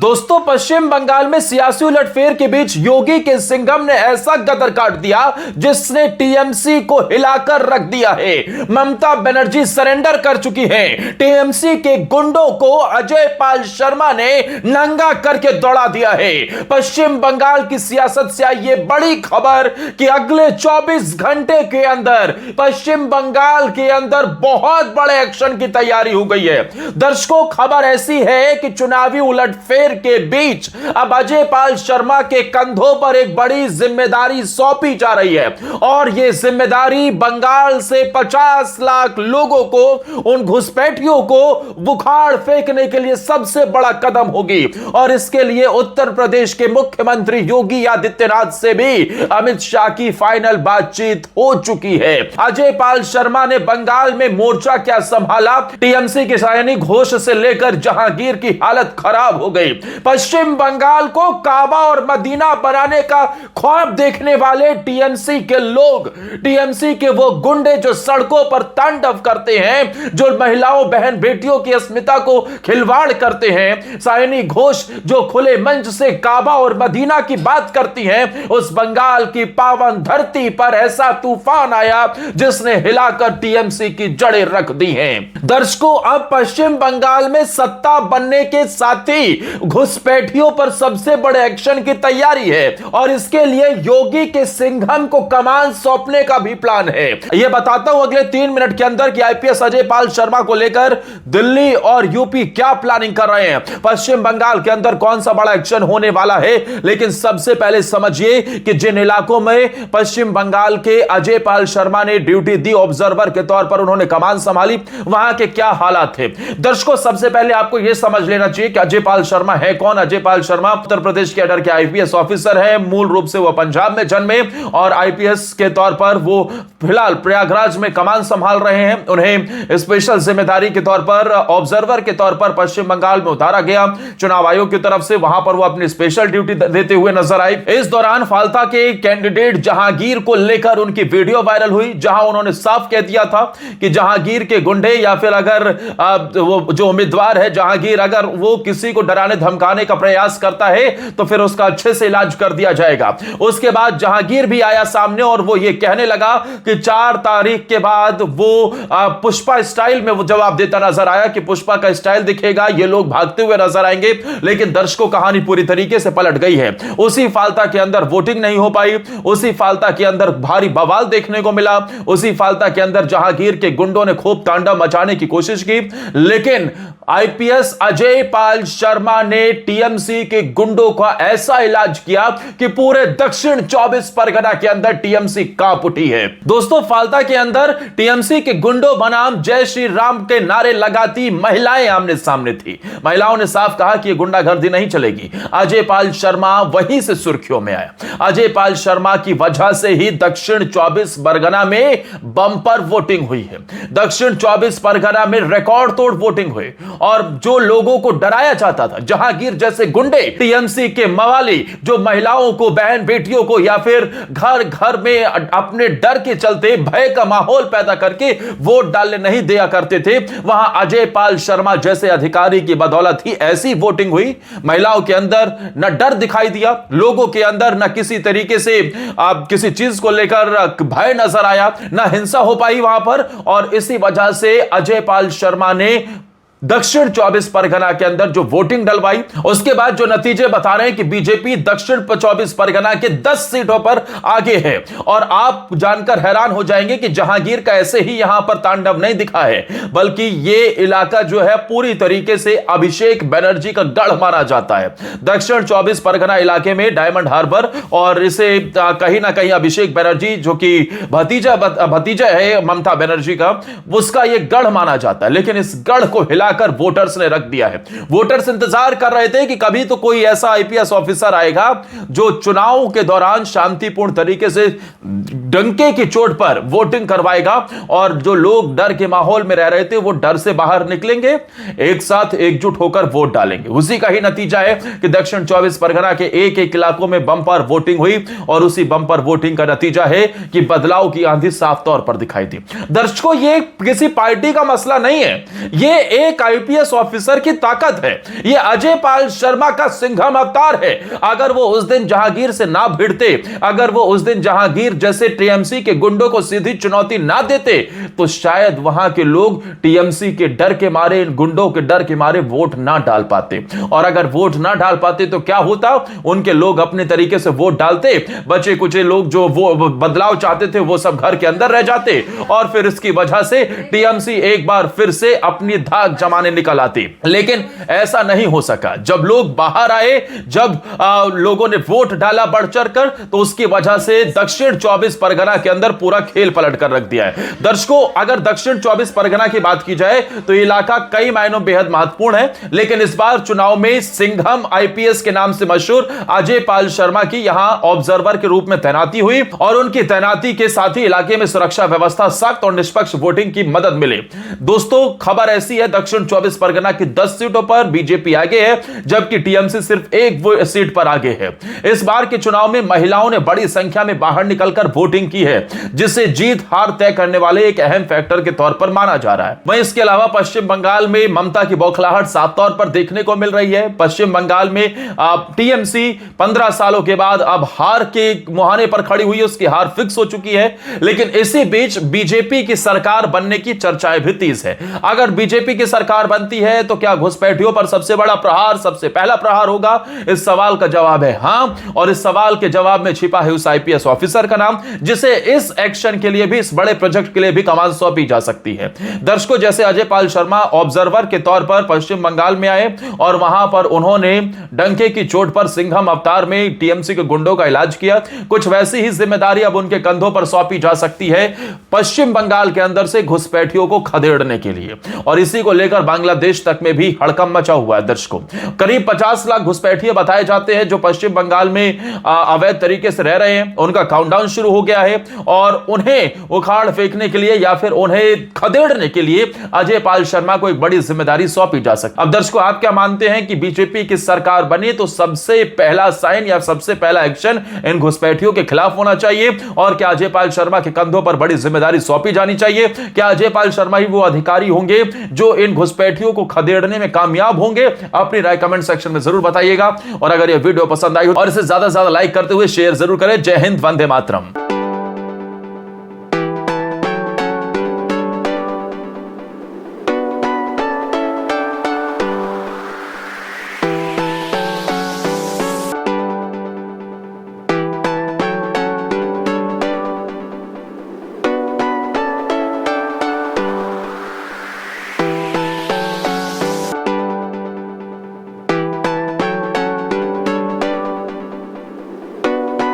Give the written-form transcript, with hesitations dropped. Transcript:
दोस्तों, पश्चिम बंगाल में सियासी उलटफेर के बीच योगी के सिंघम ने ऐसा गदर काट दिया जिसने टीएमसी को हिलाकर रख दिया है। ममता बनर्जी सरेंडर कर चुकी हैं। टीएमसी के गुंडों को अजय पाल शर्मा ने नंगा करके दौड़ा दिया है। पश्चिम बंगाल की सियासत से आई ये बड़ी खबर कि अगले 24 घंटे के अंदर पश्चिम बंगाल के अंदर बहुत बड़े एक्शन की तैयारी हो गई है। दर्शकों, खबर ऐसी है कि चुनावी उलटफेर के बीच अब अजय पाल शर्मा के कंधों पर एक बड़ी जिम्मेदारी सौंपी जा रही है और यह जिम्मेदारी बंगाल से 50 लाख लोगों को, उन घुसपैठियों को बुखार फेंकने के लिए सबसे बड़ा कदम होगी। और इसके लिए उत्तर प्रदेश के मुख्यमंत्री योगी आदित्यनाथ से भी अमित शाह की फाइनल बातचीत हो चुकी है। अजय पाल शर्मा ने बंगाल में मोर्चा क्या संभाला, टीएमसी के सैनिक घोष से लेकर जहांगीर की हालत खराब हो गई। पश्चिम बंगाल को काबा और मदीना बनाने का ख्वाब देखने वाले टीएमसी के लोग, टीएमसी के वो गुंडे जो सड़कों पर तांडव करते हैं, जो महिलाओं बहन बेटियों की अस्मिता को खिलवाड़ करते हैं, सायनी घोष जो खुले मंच से काबा और मदीना की बात करती हैं, उस बंगाल की पावन धरती पर ऐसा तूफान आया जिसने हिलाकर टीएमसी की जड़ें रख दी हैं। दर्शकों, अब पश्चिम बंगाल में सत्ता बनने के साथ ही घुसपैठियों पर सबसे बड़े एक्शन की तैयारी है और इसके लिए योगी के सिंघम को कमान सौंपने का भी प्लान है। यह बताता हूं अगले 3 मिनट के अंदर कि आईपीएस अजय पाल शर्मा को लेकर दिल्ली और यूपी क्या प्लानिंग कर रहे हैं, पश्चिम बंगाल के अंदर कौन सा बड़ा एक्शन होने वाला है। लेकिन सबसे पहले समझिए कि जिन इलाकों में पश्चिम बंगाल के अजय पाल शर्मा ने ड्यूटी दी, ऑब्जर्वर के तौर पर उन्होंने कमान संभाली, वहां के क्या हालात थे। दर्शकों, सबसे पहले आपको यह समझ लेना चाहिए कि अजय पाल शर्मा है कौन। अजय पाल शर्मा उत्तर प्रदेश के कैडर के आईपीएस ऑफिसर है। मूल रूप से वह पंजाब में जन्मे और आईपीएस के तौर पर वो फिलहाल प्रयागराज में कमान संभाल रहे हैं। उन्हें स्पेशल जिम्मेदारी के तौर पर, ऑब्जर्वर के तौर पर पश्चिम बंगाल में उतारा गया चुनाव आयोग की तरफ से। वहां पर वो अपनी स्पेशल ड्यूटी देते हुए नजर आए। इस दौरान फाल्ता के कैंडिडेट जहांगीर को लेकर उनकी वीडियो वायरल हुई, जहां उन्होंने साफ कह दिया था कि जहांगीर के गुंडे या फिर अगर वो जो उम्मीदवार है जहांगीर, अगर वो किसी को डराने धमकाने का प्रयास करता है तो फिर उसका अच्छे से इलाज कर दिया जाएगा। उसके बाद जहांगीर भी आया सामने और वो ये कहने लगा कि 4 तारीख के बाद वो पुष्पा स्टाइल में वो जवाब देता नजर आया कि पुष्पा का स्टाइल दिखेगा, ये लोग भागते हुए नजर आएंगे। लेकिन दर्शकों, कहानी पूरी तरीके से पलट गई है। उसी फाल्ता के अंदर वोटिंग नहीं हो पाई, उसी फाल्ता के अंदर भारी बवाल देखने को मिला, उसी फाल्ता के अंदर जहांगीर के गुंडों ने खूब तांडव मचाने की कोशिश की। लेकिन आईपीएस अजय पाल शर्मा ने टीएमसी के गुंडों का ऐसा इलाज किया कि पूरे दक्षिण 24 परगना के अंदर टीएमसी कांप उठी है। दोस्तों, फाल्ता के अंदर टीएमसी के गुंडों बनाम जय श्री राम के नारे लगाती महिलाएं आमने सामने थी। महिलाओं ने साफ कहा कि यह गुंडागर्दी नहीं चलेगी। अजय पाल शर्मा वहीं से सुर्खियों में आया। अजय पाल शर्मा की वजह से ही दक्षिण 24 परगना में बम्पर वोटिंग हुई है। दक्षिण 24 परगना में रिकॉर्ड तोड़ वोटिंग हुई और जो लोगों को डराया जाता था, जहांगीर जैसे गुंडे, टीएमसी के मवाली जो महिलाओं को, बहन बेटियों को या फिर घर घर में अपने डर के चलते भय का माहौल पैदा करके वोट डालने नहीं दिया करते थे, वहां अजय पाल शर्मा जैसे अधिकारी की बदौलत ही ऐसी वोटिंग हुई। महिलाओं के अंदर न डर दिखाई दिया, लोगों के अंदर न किसी तरीके से किसी चीज को लेकर भय नजर आया, न हिंसा हो पाई वहां पर। और इसी वजह से अजय पाल शर्मा ने दक्षिण 24 परगना के अंदर जो वोटिंग डलवाई, उसके बाद जो नतीजे बता रहे हैं कि बीजेपी दक्षिण 24 परगना के 10 सीटों पर आगे है। और आप जानकर हैरान हो जाएंगे कि जहांगीर का ऐसे ही यहां पर तांडव नहीं दिखा है, बल्कि यह इलाका जो है पूरी तरीके से अभिषेक बनर्जी का गढ़ माना जाता है। दक्षिण 24 परगना इलाके में डायमंड हार्बर, और इसे कहीं ना कहीं अभिषेक बनर्जी जो कि भतीजा है ममता बनर्जी का, उसका यह गढ़ माना जाता है। लेकिन इस गढ़ को हिला कर वोटर्स ने रख दिया है। वोटर्स इंतजार कर रहे थे कि कभी तो कोई ऐसा आईपीएस ऑफिसर आएगा जो चुनाव के दौरान शांतिपूर्ण तरीके से डंके की चोट पर वोटिंग करवाएगा और जो लोग डर के माहौल में रह रहे थे वो डर से बाहर निकलेंगे, एक साथ एकजुट होकर वोट डालेंगे। उसी का ही नतीजा है कि दक्षिण 24 परगना के एक एक इलाकों में बंपर वोटिंग हुई और उसी बंपर वोटिंग का नतीजा है कि बदलाव की आंधी साफ तौर पर दिखाई दी। दर्शकों, ये किसी पार्टी का मसला नहीं है, ये एक एक आईपीएस ऑफिसर की ताकत है, ये अजय पाल शर्मा का सिंघम अवतार है। अगर वो उस दिन जहांगीर से ना भिड़ते, अगर वो उस दिन जहांगीर जैसे टीएमसी के गुंडों को सीधी चुनौती ना देते, तो शायद वहां के लोग टीएमसी के डर के मारे, इन गुंडों के डर के मारे वोट ना डाल पाते। और अगर वोट ना डाल पाते तो क्या होता, उनके लोग अपने तरीके से वोट डालते, बचे कुछ लोग जो वो बदलाव चाहते थे वो सब घर के अंदर रह जाते, और फिर इसकी वजह से टीएमसी एक बार फिर से अपनी धाक जमाने निकल आती। लेकिन ऐसा नहीं हो सका। जब लोग बाहर आए, जब लोगों ने वोट डाला बढ़ चढ़कर, तो उसकी वजह से दक्षिण 24 परगना के अंदर पूरा खेल पलट कर रख दिया है। दर्शकों, अगर दक्षिण 24 परगना की बात की जाए तो इलाका कई मायनों बेहद महत्वपूर्ण है, लेकिन इस बार चुनाव में सिंघम आईपीएस के नाम से मशहूर अजय पाल शर्मा की यहां ऑब्जर्वर के रूप में तैनाती हुई, और उनकी तैनाती के साथ ही इलाके में सुरक्षा व्यवस्था सख्त और निष्पक्ष वोटिंग की मदद मिले। दोस्तों, खबर ऐसी है, दक्षिण 24 परगना की 10 सीटों पर बीजेपी आगे है, जबकि टीएमसी सिर्फ एक सीट पर आगे है। इस बार के चुनाव में महिलाओं ने बड़ी संख्या में बाहर निकलकर वोटिंग की है, जिसे जीत हार तय करने वाले एक अहम फैक्टर के तौर पर माना जा रहा है। वहीं इसके अलावा पश्चिम बंगाल में ममता की बौखलाहट साफ तौर पर देखने को मिल रही है। पश्चिम बंगाल में टीएमसी 15 सालों के बाद अब हार के मुहाने पर खड़ी हुई है, उसकी हार फिक्स हो चुकी है। लेकिन इसी बीच बीजेपी की सरकार बनने की चर्चाएं भी तेज है। अगर बीजेपी की सरकार बनती है तो क्या घुसपैठियों पर सबसे बड़ा प्रहार, सबसे पहला प्रहार होगा? इस सवाल का जवाब है हां, और इस सवाल के जवाब में छिपा है उस आईपीएस ऑफिसर का नाम, जिसे इस एक्शन के लिए भी, इस बड़े प्रोजेक्ट के लिए भी कमान सौंपी जा सकती है। दर्शकों, जैसे अजय पाल शर्मा ऑब्जर्वर के तौर पर पश्चिम बंगाल में आए और वहां पर उन्होंने डंके की चोट पर सिंघम अवतार में टीएमसी के गुंडों का इलाज किया, कुछ वैसी ही जिम्मेदारी अब उनके कंधों पर सौंपी जा सकती है पश्चिम बंगाल के अंदर से घुसपैठियों को खदेड़ने के लिए। और इसी को लेकर बांग्लादेश तक में भी हड़कंप मचा हुआ है। दर्शकों, करीब 50 लाख घुसपैठिए बताए जाते हैं जो पश्चिम बंगाल में अवैध तरीके से रह रहे हैं। उनका काउंटडाउन शुरू हो गया है, और उन्हें उखाड़ फेंकने के लिए या फिर उन्हें खदेड़ने के लिए अजय पाल शर्मा को एक बड़ी जिम्मेदारी सौंपी जा सकती है। अब दर्शकों, आप क्या मानते हैं कि बीजेपी की सरकार बने तो सबसे पहला साइन या सबसे पहला एक्शन इन घुसपैठियों के खिलाफ होना चाहिए, और क्या अजय पाल शर्मा के कंधों पर बड़ी जिम्मेदारी सौंपी जानी चाहिए? क्या अजय पाल शर्मा ही वो अधिकारी होंगे जो इन घुसपैठियों को खदेड़ने में कामयाब होंगे? अपनी राय कमेंट सेक्शन में जरूर बताइएगा, और अगर यह वीडियो पसंद आई हो और इसे ज्यादा से ज्यादा लाइक करते हुए शेयर जरूर करें। जय हिंद, वंदे मातरम।